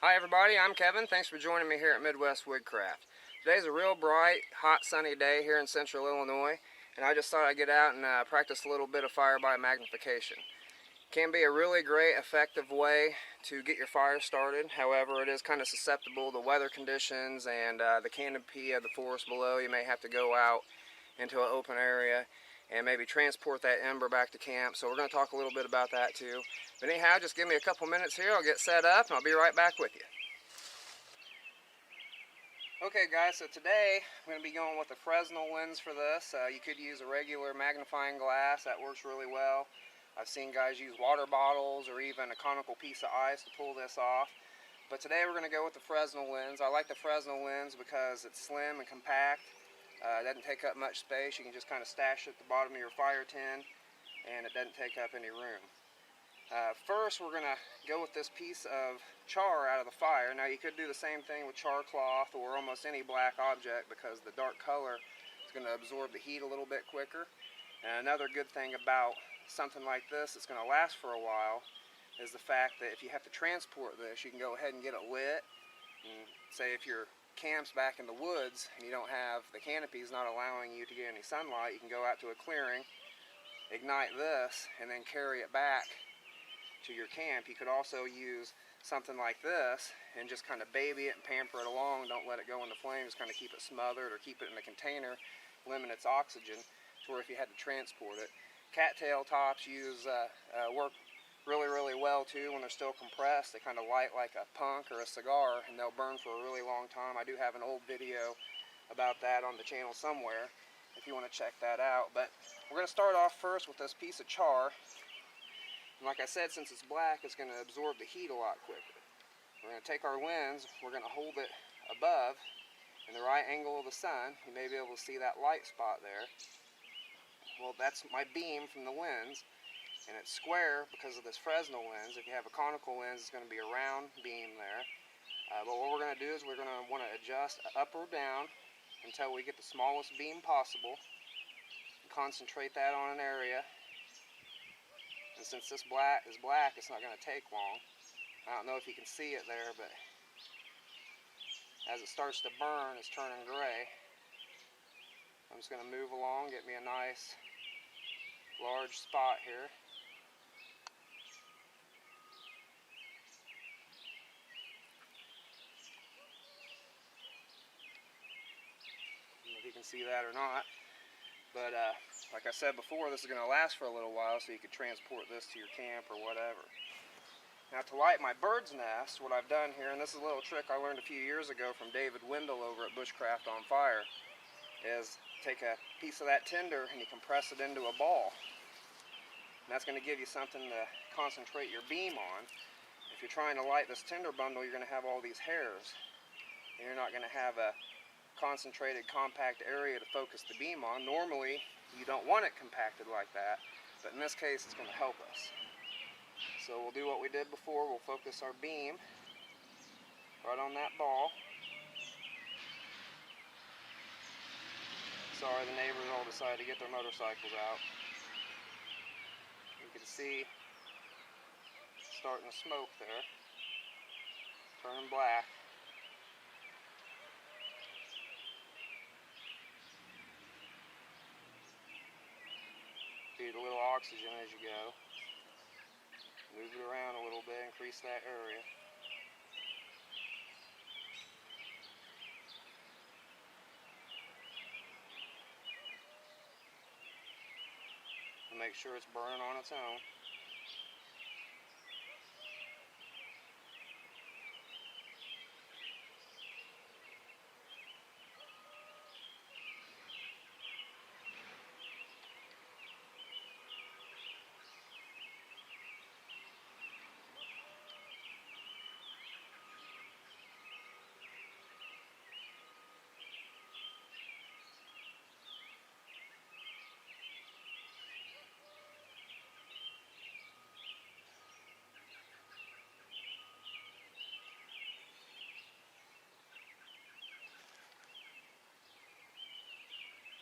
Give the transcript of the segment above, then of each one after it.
Hi everybody, I'm Kevin. Thanks for joining me here at Midwest Woodcraft. Today's a real bright, hot, sunny day here in central Illinois, and I just thought I'd get out and practice a little bit of fire by magnification. Can be a really great, effective way to get your fire started. However, it is kind of susceptible to weather conditions and the canopy of the forest below. You may have to go out into an open area and maybe transport that ember back to camp. So we're going to talk a little bit about that too. But anyhow, just give me a couple minutes here. I'll get set up and I'll be right back with you. Okay guys, so today I'm going to be going with a Fresnel lens for this. You could use a regular magnifying glass, that works really well. I've seen guys use water bottles or even a conical piece of ice to pull this off. But today we're going to go with the Fresnel lens. I like the Fresnel lens because it's slim and compact. It doesn't take up much space. You can just kind of stash it at the bottom of your fire tin and it doesn't take up any room. First we're going to go with this piece of char out of the fire. Now you could do the same thing with char cloth or almost any black object because the dark color is going to absorb the heat a little bit quicker. And another good thing about something like this that's going to last for a while is the fact that if you have to transport this, you can go ahead and get it lit. And say if your camp's back in the woods and you don't have the canopies not allowing you to get any sunlight, you can go out to a clearing, ignite this, and then carry it back to your camp. You could also use something like this and just kind of baby it and pamper it along. Don't let it go in the flames, kind of keep it smothered or keep it in a container, limit its oxygen to where if you had to transport it. Cattail tops work really well too when they're still compressed. They kind of light like a punk or a cigar and they'll burn for a really long time. I do have an old video about that on the channel somewhere if you want to check that out. But we're going to start off first with this piece of char. And like I said, since it's black, it's going to absorb the heat a lot quicker. We're going to take our lens, we're going to hold it above in the right angle of the sun. You may be able to see that light spot there. Well, that's my beam from the lens, and it's square because of this Fresnel lens. If you have a conical lens, it's going to be a round beam there. But what we're going to do is we're going to want to adjust up or down until we get the smallest beam possible. Concentrate that on an area. And since this black is black, it's not going to take long. I don't know if you can see it there, but as it starts to burn, it's turning gray. I'm just going to move along, get me a nice large spot here. I don't know if you can see that or not. But like I said before, this is going to last for a little while, so you could transport this to your camp or whatever. Now to light my bird's nest, what I've done here, and this is a little trick I learned a few years ago from David Wendell over at Bushcraft on Fire, is take a piece of that tinder and you compress it into a ball. And that's going to give you something to concentrate your beam on. If you're trying to light this tinder bundle, you're going to have all these hairs, and you're not going to have a concentrated compact area to focus the beam on. Normally you don't want it compacted like that, but in this case it's going to help us. So we'll do what we did before. We'll focus our beam right on that ball. Sorry, the neighbors all decided to get their motorcycles out. You can see it's starting to smoke there, turning black. Feed a little oxygen as you go. Move it around a little bit, increase that area. And make sure it's burning on its own.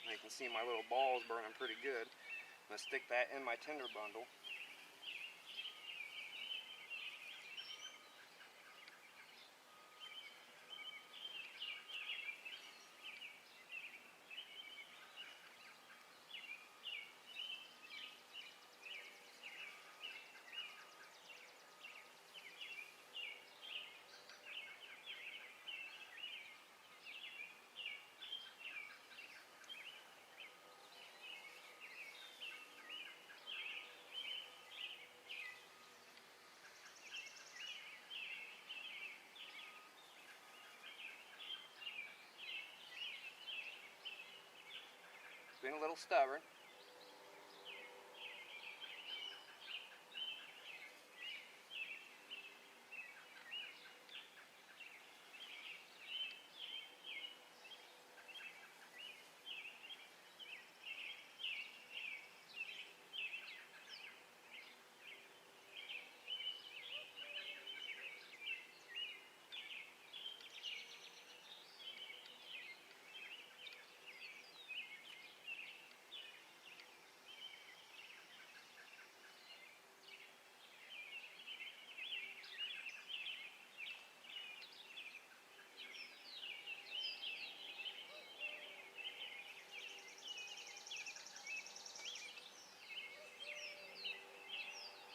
And you can see my little balls burning pretty good. I'm going to stick that in my tinder bundle. being a little stubborn.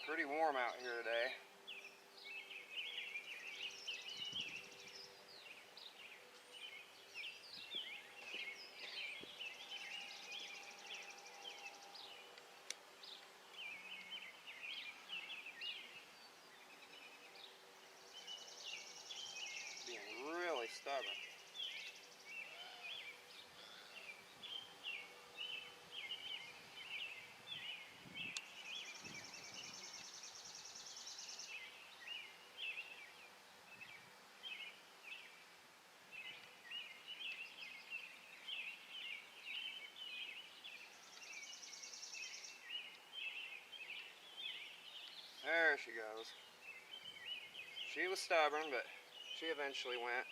Pretty warm out here today. Being really stubborn. There she goes. She was stubborn, but she eventually went.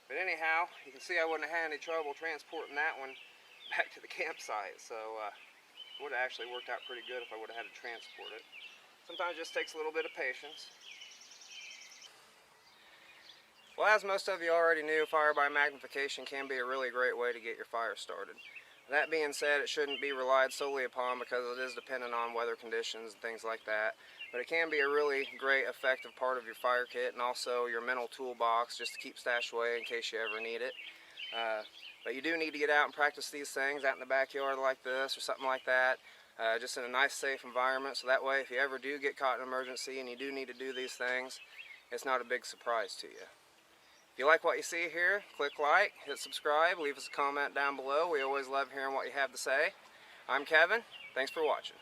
But anyhow, you can see I wouldn't have had any trouble transporting that one back to the campsite. So it would have actually worked out pretty good if I would have had to transport it. Sometimes it just takes a little bit of patience. Well, as most of you already knew, fire by magnification can be a really great way to get your fire started. That being said, it shouldn't be relied solely upon because it is dependent on weather conditions and things like that. But it can be a really great, effective part of your fire kit and also your mental toolbox just to keep stashed away in case you ever need it. But you do need to get out and practice these things out in the backyard like this or something like that, just in a nice, safe environment. So that way, if you ever do get caught in an emergency and you do need to do these things, it's not a big surprise to you. If you like what you see here, click like, hit subscribe, leave us a comment down below. We always love hearing what you have to say. I'm Kevin. Thanks for watching.